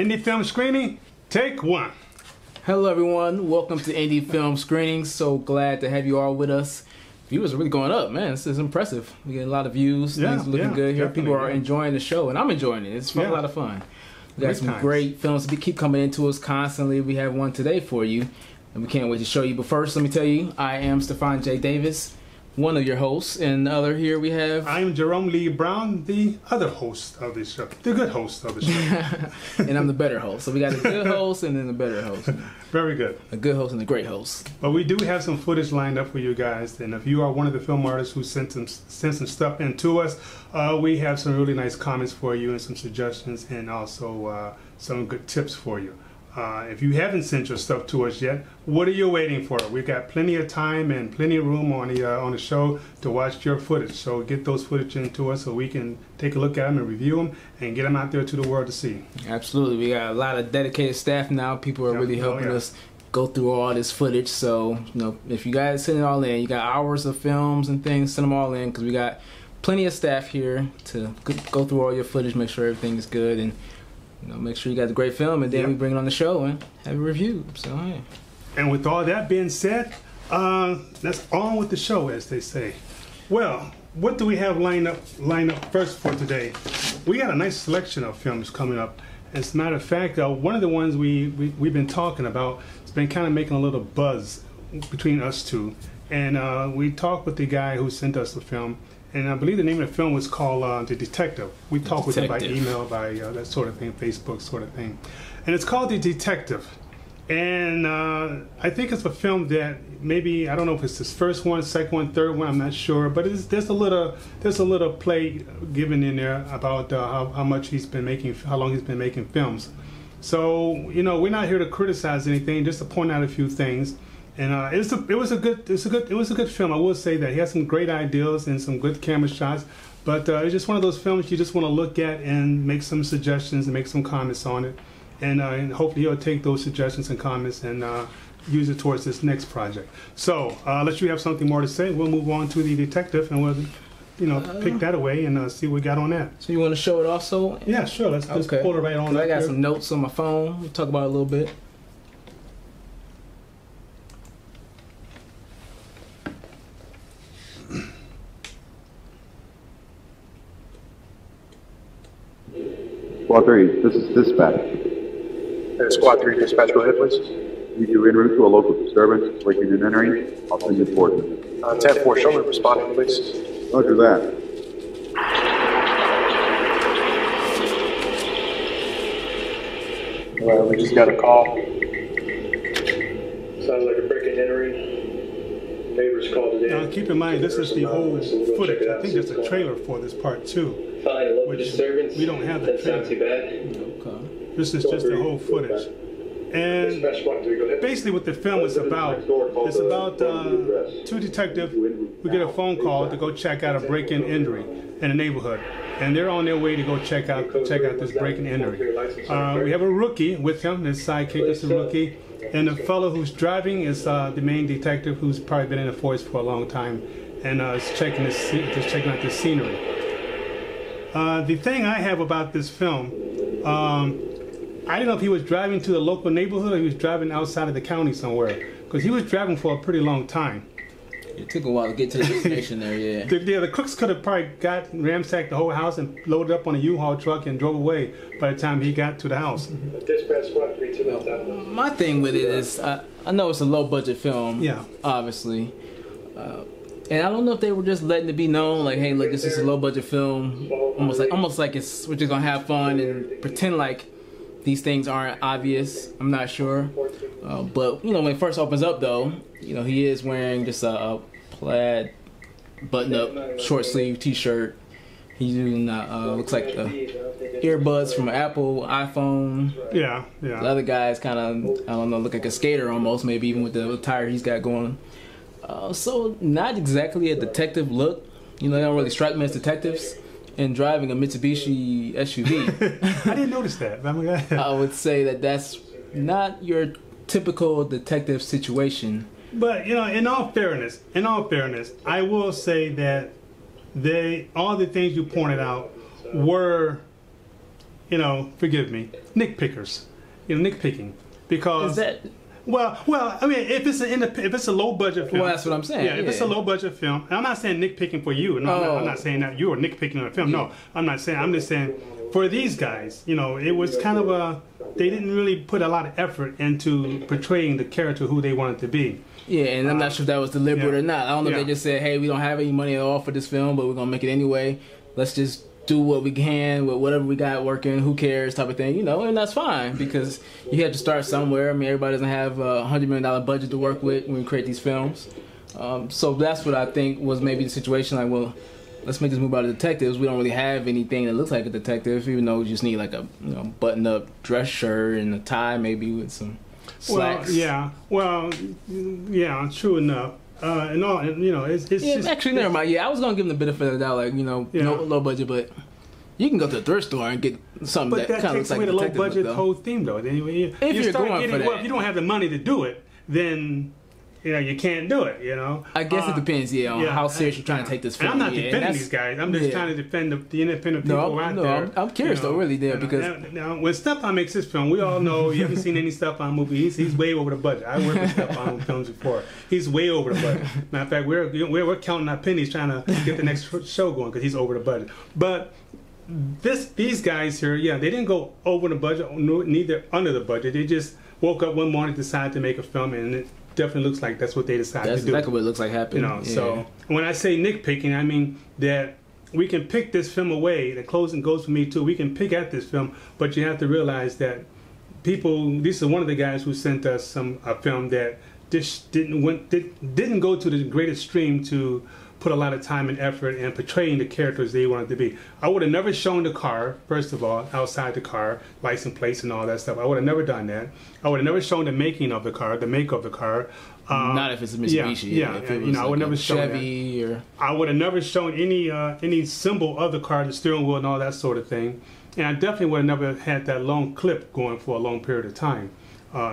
Indie film screening, take one. Hello everyone, welcome to Indie Film Screening. So glad to have you all with us. Viewers are really going up, man. This is impressive. We get a lot of views, things looking good here. People are enjoying the show, and I'm enjoying it. It's a lot of fun. We got some great films to keep coming into us constantly. We have one today for you, and we can't wait to show you. But first, let me tell you, I am Stephon J. Davis, one of your hosts, and the other here we have... I am J.Rome Lee Brown, the other host of the show, the good host of the show. And I'm the better host. So we got a good host and then the better host. Very good. A good host and a great host. But we do have some footage lined up for you guys, and if you are one of the film artists who sent some stuff in to us, we have some really nice comments for you and some suggestions, and also some good tips for you. If you haven't sent your stuff to us yet, what are you waiting for? We've got plenty of time and plenty of room on the show to watch your footage. So get those footage into us so we can take a look at them and review them and get them out there to the world to see. Absolutely. We got a lot of dedicated staff now. People are really helping us go through all this footage. So, you know, if you guys send it all in, you got hours of films and things, send them all in because we got plenty of staff here to go through all your footage, make sure everything is good, and make sure you got the great film, and then we bring it on the show and have it reviewed. So, hey. And with all that being said, let's on with the show, as they say. Well, what do we have lined up first for today? We got a nice selection of films coming up. As a matter of fact, one of the ones we've been talking about has been kind of making a little buzz between us two. And we talked with the guy who sent us the film. And I believe the name of the film was called The Detective. We talked with him by email, by that sort of thing, Facebook sort of thing. And it's called The Detective. And I think it's a film that maybe, I don't know if it's his first one, second one, third one, I'm not sure. But there's a little play given in there about how much he's been making, how long he's been making films. So, we're not here to criticize anything, just to point out a few things. And it was a good film. I will say that he has some great ideas and some good camera shots, but it's just one of those films you just want to look at and make some suggestions and make some comments on it, and hopefully he'll take those suggestions and comments and use it towards this next project. So unless you have something more to say, we'll move on to The Detective, and we'll pick that away and see what we got on that. So you want to show it also? Yeah, sure. Let's just pull it right on. I got some notes on my phone. We'll talk about it a little bit. Squad 3, this is dispatch. Squad 3, dispatch, go ahead, please. Need you en route to a local disturbance, breaking and entering. I'll send you coordinates. 10-4, show me responding, please. Roger that. Well, we just got a call. Sounds like a break and entering. Neighbors called it in. Now, keep in mind, this is the old footage. I think there's a trailer for this part too. Fine, a local disturbance. We don't have the trailer. That's not too bad. This is just the whole footage. And basically what the film is about, it's about two detectives who get a phone call to go check out a break-in entry in a neighborhood. And they're on their way to go check out this break-in entry. We have a rookie with him, his sidekick is the rookie. And the fellow who's driving is the main detective, who's probably been in the force for a long time, and is checking out the scenery. The thing I have about this film, I don't know if he was driving to the local neighborhood or he was driving outside of the county somewhere, because he was driving for a pretty long time. It took a while to get to the destination there, yeah. The crooks could have probably ransacked the whole house and loaded up on a U-Haul truck and drove away by the time he got to the house. Dispatch Squad 3 to my thing with it is, I know it's a low-budget film, obviously. And I don't know if they were just letting it be known, like, hey, look, this is a low-budget wefilm, almost like we're just gonna have fun and pretend like these things aren't obvious. I'm not sure, but when it first opens up, though, he is wearing just a plaid button-up short-sleeve T-shirt. He's using looks like the earbuds from an Apple iPhone. Yeah. The other guy's kind of, I don't know, look like a skater almost, maybe even with the attire he's got going. So not exactly a detective look. They don't really strike me as detectives. And driving a Mitsubishi SUV. I didn't notice that. I would say that's not your typical detective situation. But in all fairness, I will say that all the things you pointed out were forgive me, nitpickers, nitpicking, because Is that? well, I mean, if it's a low budget film, Well, that's what I'm saying. Yeah, if it's a low budget film, and I'm not saying nitpicking for you. No, I'm not saying that you are nitpicking on a film. No, I'm not saying. I'm just saying for these guys, it was kind of they didn't really put a lot of effort into portraying the character who they wanted to be. Yeah, and I'm not sure if that was deliberate or not. I don't know if they just said, hey, we don't have any money at all for this film, but we're going to make it anyway. Let's just do what we can with whatever we got working, who cares type of thing, and that's fine because you have to start somewhere. I mean, everybody doesn't have a $100 million budget to work with when we create these films. So that's what I think was maybe the situation, like, well, let's make this movie about detectives. We don't really have anything that looks like a detective, even though we just need like a button-up dress shirt and a tie maybe with some slacks. Well, true enough. It's actually, never mind. Yeah, I was gonna give them the benefit of the doubt, like no low budget, but you can go to the thrift store and get something that kind of looks like a detective. But that takes away the low budget whole theme, though. Then if you're going for that, if you don't have the money to do it, then you can't do it. I guess it depends, on how serious you're trying to take this film. And I'm not defending these guys. I'm just trying to defend the independent people out there. I'm curious though, really, because when Stephon makes his film, we all know you haven't seen any Stephon movie. He's way over the budget. I worked with Stephon films before. He's way over the budget. Matter of fact, we're counting our pennies trying to get the next show going because he's over the budget. But these guys here, they didn't go over the budget, neither under the budget. They just woke up one morning, decided to make a film, and it definitely looks like that's what they decided to do. That's exactly what it looks like happening. So when I say nitpicking, I mean that we can pick this film away. The closing goes for me too. We can pick at this film, but you have to realize that this is one of the guys who sent us a film that just didn't go to the greatest stream to put a lot of time and effort in portraying the characters they wanted to be. I would have never shown the car, first of all, outside the car, license plates and all that stuff. I would have never done that. I would have never shown the making of the car, the make of the car. Not if it's a Mitsubishi. If it was I would never show Chevy that. I would have never shown any symbol of the car, the steering wheel and all that sort of thing. And I definitely would have never had that long clip going for a long period of time.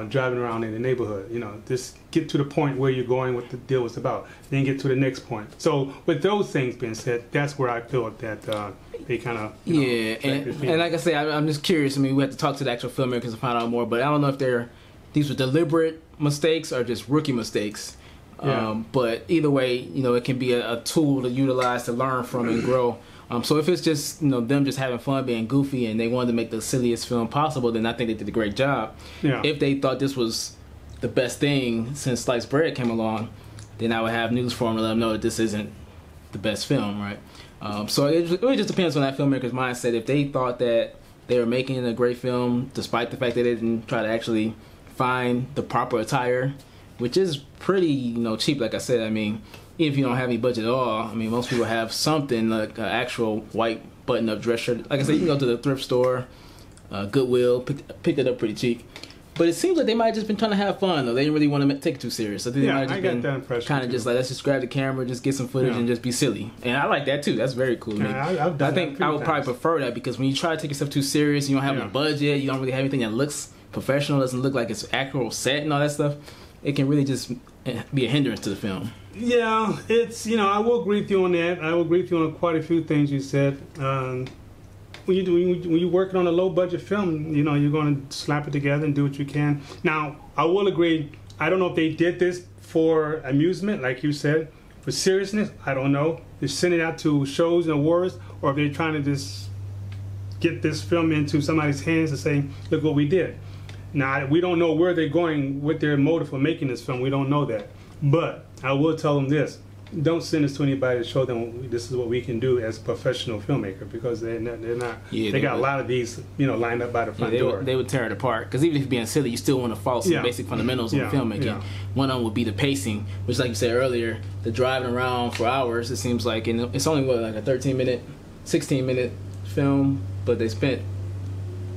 Driving around in the neighborhood, just get to the point where you're going, what the deal was about, then get to the next point. So with those things being said, that's where I feel that they kind of and like I say, I'm just curious. I mean, we have to talk to the actual filmmakers to find out more, but I don't know if these were deliberate mistakes or just rookie mistakes. But either way, it can be a tool to utilize to learn from and grow. So if it's just them just having fun, being goofy, and they wanted to make the silliest film possible, then I think they did a great job. If they thought this was the best thing since sliced bread came along, then I would have news for them to let them know that this isn't the best film, right? So it really just depends on that filmmaker's mindset. If they thought that they were making a great film, despite the fact that they didn't try to actually find the proper attire, which is pretty cheap, like I said. I mean, if you don't have any budget at all, I mean, most people have something like an actual white button-up dress shirt. Like I said, you can go to the thrift store, Goodwill, picked it up pretty cheap. But it seems like they might have just been trying to have fun, though. They didn't really want to take it too serious. I think they might have just been kind of just like, let's just grab the camera, just get some footage, and just be silly. And I like that, too. That's very cool. I think I would probably prefer that, because when you try to take yourself too serious, you don't have a budget, you don't really have anything that looks professional, doesn't look like it's actual set and all that stuff, it can really just be a hindrance to the film. Yeah, it's, I will agree with you on that. I will agree with you on quite a few things you said. When you're working on a low budget film, you're going to slap it together and do what you can. Now, I will agree, I don't know if they did this for amusement, like you said, for seriousness, I don't know. They're sending it out to shows and awards, or if they're trying to just get this film into somebody's hands and say, look what we did. Now, we don't know where they're going with their motive for making this film. We don't know that. But I will tell them this. Don't send this to anybody to show them this is what we can do as a professional filmmaker, because they're not. They got a lot of these, lined up by the front door. They would tear it apart, because even if you're being silly, you still want to follow some basic fundamentals of filmmaking. One of them would be the pacing, which, like you said earlier, the driving around for hours. It seems like, and it's only like a 13-minute, 16-minute film, but they spent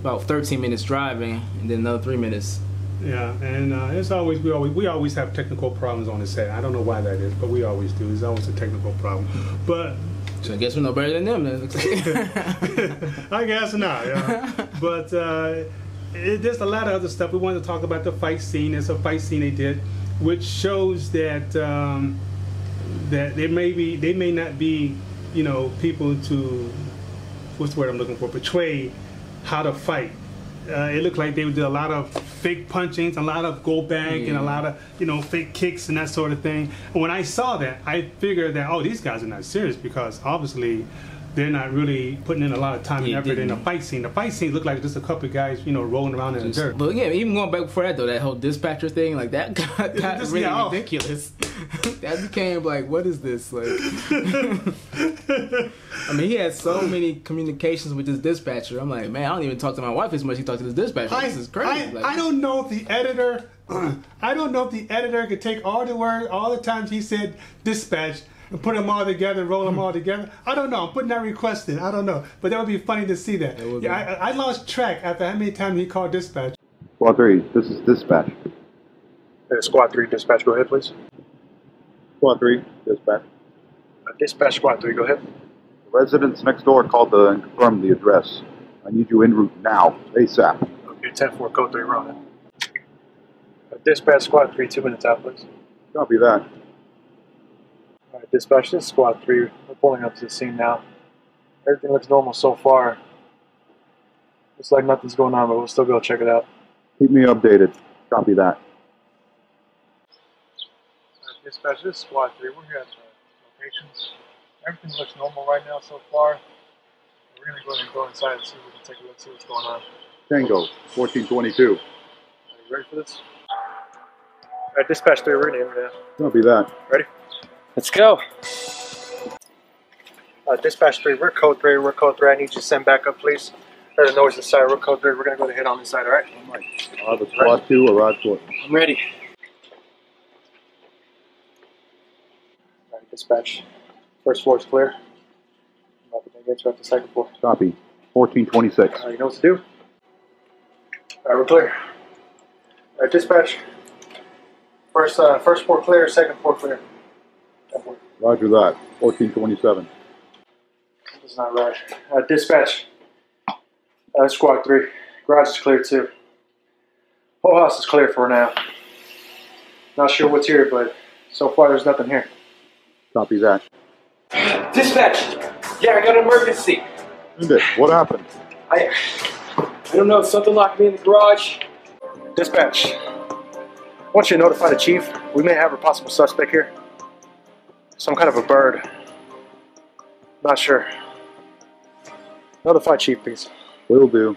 about 13 minutes driving and then another 3 minutes. Yeah, and it's always we always have technical problems on the set. I don't know why that is, but we always do. It's always a technical problem. But so I guess we're no better than them then. I guess not. But there's a lot of other stuff. We wanted to talk about the fight scene. It's a fight scene they did, which shows that that they may not be people to, what's the word I'm looking for, portray how to fight. It looked like they did a lot of fake punchings, a lot of go back, and a lot of fake kicks and that sort of thing. And when I saw that, I figured that these guys are not serious, because obviously they're not really putting in a lot of time and effort in the fight scene. The fight scene looked like just a couple of guys, rolling around in the dirt. But yeah, even going back before that though, that whole dispatcher thing, like that got really ridiculous. That became like, what is this? Like, I mean, he had so many communications with this dispatcher. I'm like, man, I don't even talk to my wife as much as he talks to this dispatcher. This is crazy. I don't know if the editor, could take all the words, all the times he said dispatch, and put them all together, roll them all together. I don't know. I'm putting that request in. I don't know. But that would be funny to see that. I lost track after how many times he called dispatch. Squad 3, this is dispatch. Squad 3, dispatch, go ahead, please. Squad 3, dispatch. Dispatch, Squad 3, go ahead. The residents next door called and confirmed the address. I need you en route now, ASAP. Okay, 10-4, code 3, running. Dispatch, Squad 3, 2 minutes out, please. Copy that. Alright, dispatch, this is Squad 3. We're pulling up to the scene now. Everything looks normal so far. Looks like nothing's going on, but we'll still go check it out. Keep me updated. Copy that. Dispatch, this is Squad 3. We're here at the location. Everything looks normal right now so far. We're going to go ahead and go inside and see if we can take a look, see what's going on. Tango, 1422. Are you ready for this? Alright, dispatch 3, we're in here now. Copy that. Ready? Let's go. Dispatch 3, we're code 3. We're code 3. I need you to send back up, please. Heard a noise inside. We're code 3. We're going to go to hit on inside, alright? The squad 2 arrived shortly. I'm ready. Alright, dispatch. First floor is clear. I'm about to get you up to second floor. Copy. 1426. You know what to do? Alright, we're clear. Alright, dispatch. First floor clear, second floor clear. Roger that. 1427. That's not right. Dispatch. Squad 3. Garage is clear too. Whole house is clear for now. Not sure what's here, but so far there's nothing here. Copy that. Dispatch! Yeah, I got an emergency. What happened? I don't know, something locked me in the garage. Dispatch. I want you to notify the chief. We may have a possible suspect here. Some kind of a bird. Not sure. Notify chief, please. Will do.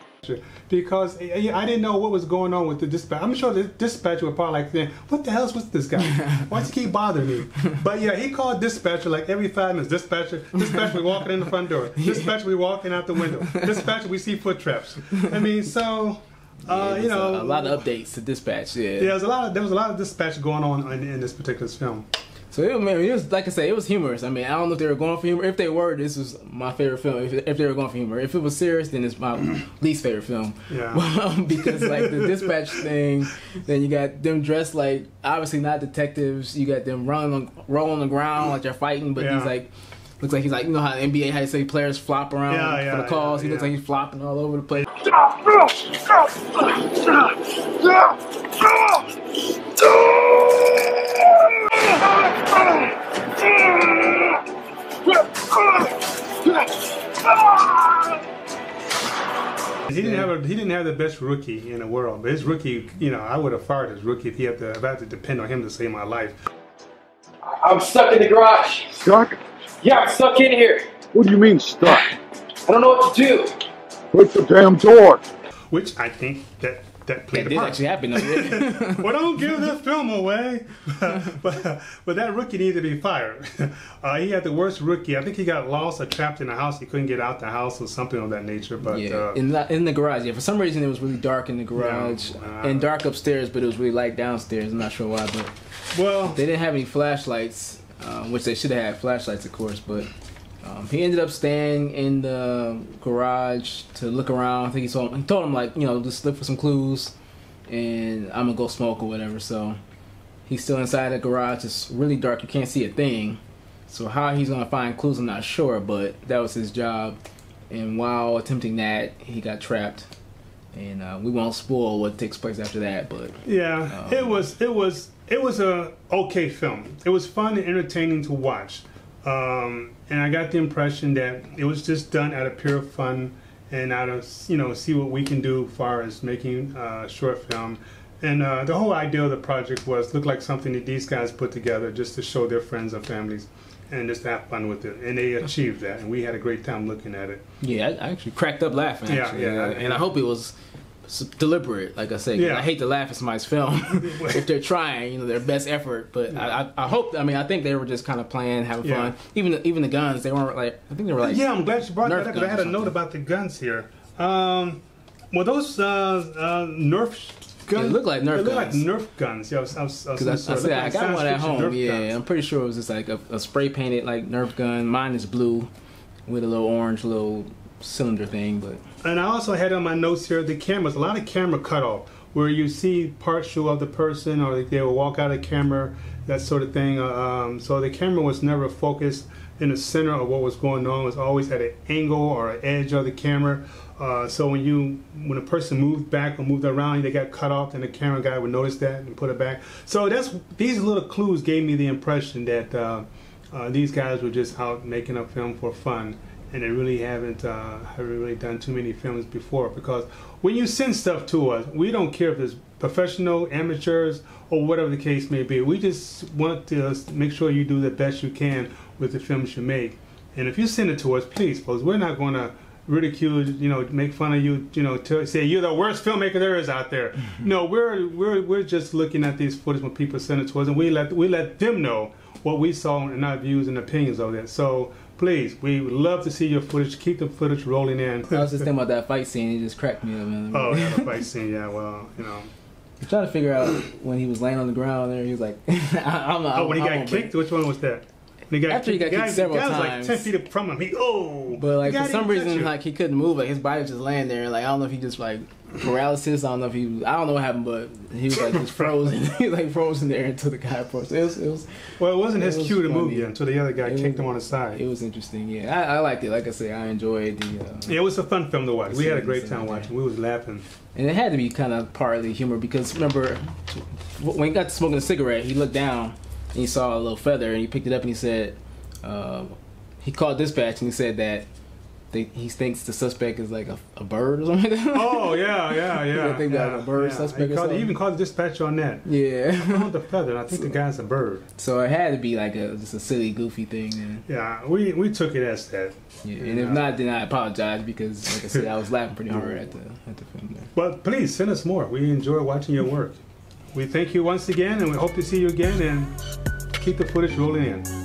Because I didn't know what was going on with the dispatch. I'm sure the dispatcher would probably like saying, what the hell's with this guy? Why does he keep bothering me? But yeah, he called dispatcher like every 5 minutes. Dispatcher, we walking in the front door. Dispatcher, we walking out the window. Dispatcher, we see foot traps. I mean, so... a lot of updates to dispatch. Yeah, there was a lot of dispatch going on in this particular film. So it was, like I said, it was humorous. I mean, I don't know if they were going for humor. If they were, this was my favorite film. If they were going for humor, if it was serious, then it's my least favorite film. Yeah. Because like the dispatch thing, then you got them dressed like obviously not detectives. You got them rolling on the ground like they're fighting, but he's like. Looks like he's like, you know how the NBA, how you say players flop around for the calls? He looks like he's flopping all over the place. He didn't have the best rookie in the world, but his rookie, I would have fired his rookie if if I had to depend on him to save my life. I'm stuck in the garage. Stuck? Yeah, I'm stuck in here. What do you mean stuck? I don't know what to do. Break the damn door. Which I think that played a part. Actually happened. Well, don't give this film away. but that rookie needed to be fired. He had the worst rookie. I think he got lost or trapped in the house. He couldn't get out the house or something of that nature. But in the garage. Yeah, for some reason it was really dark in the garage and dark upstairs, but it was really light downstairs. I'm not sure why, but they didn't have any flashlights, which they should have had flashlights, of course. But he ended up staying in the garage to look around. I think he told him like, just look for some clues, and I'm gonna go smoke or whatever. So he's still inside the garage. It's really dark. You can't see a thing. So how he's gonna find clues, I'm not sure. But that was his job. And while attempting that, he got trapped. And we won't spoil what takes place after that. But yeah, it was a okay film. It was fun and entertaining to watch. And I got the impression that it was just done out of pure fun and out of see what we can do as far as making a short film. And the whole idea of the project was look like something that these guys put together just to show their friends and families and just have fun with it. And they achieved that, and we had a great time looking at it. Yeah, I actually cracked up laughing. Actually. Yeah. And I hope it was deliberate, like I said. I hate to laugh at somebody's film if they're trying, their best effort. But I hope. I mean, I think they were just kind of playing, having fun. Even the guns, they weren't like. I think they were like. Yeah, I'm glad you brought that up because I had a note about the guns here. Well, those Nerf guns. It looked like Nerf guns. It looked like Nerf guns. Yeah, I got one at home. Yeah, I'm pretty sure it was just like a spray painted like Nerf gun. Mine is blue with a little orange little cylinder thing, but. And I also had on my notes here the cameras. A lot of camera cutoff where you see partial of the person, or they will walk out of camera, that sort of thing. So the camera was never focused in the center of what was going on. It was always at an angle or an edge of the camera. So when a person moved back or moved around, they got cut off, and the camera guy would notice that and put it back. So these little clues gave me the impression that these guys were just out making a film for fun, and they really haven't really done too many films before. Because when you send stuff to us, we don't care if it's professional, amateurs, or whatever the case may be. We just want to make sure you do the best you can with the films you make. And if you send it to us, please, folks, we're not going to ridicule, make fun of you, say you're the worst filmmaker there is out there. No, we're just looking at these footage when people send it to us, and we let them know what we saw and our views and opinions of that. So please, we would love to see your footage. Keep the footage rolling in. I was just thinking about that fight scene. It just cracked me up, man. Oh, yeah, the fight scene. Yeah, well, I'm trying to figure out when he was laying on the ground there. He was like, I don't know. When he got kicked? Which one was that? After he got kicked several times. The guy was like 10 feet from him. But like for some reason, like he couldn't move. Like his body was just laying there. Like I don't know if he just like paralysis. I don't know if I don't know what happened, but he was like just frozen. He was like frozen there until the guy approached. It was. Well, it wasn't his cue to move yet until the other guy kicked him on the side. It was interesting. Yeah, I liked it. Like I say, I enjoyed the. Yeah, it was a fun film to watch. We had a great time watching. We was laughing. And it had to be kind of partly humor because remember when he got to smoking a cigarette, he looked down and he saw a little feather and he picked it up and he said. He called dispatch and he said that he thinks the suspect is like a bird or something like that. Oh, yeah. I think a bird suspect or something. He even called the dispatch on that. Yeah. He called the feather. I think the guy's a bird. So it had to be like just a silly, goofy thing. And, yeah, we took it as that. Yeah, and if not, then I apologize because, like I said, I was laughing pretty hard at the film there. But please, send us more. We enjoy watching your work. We thank you once again, and we hope to see you again, and keep the footage rolling in.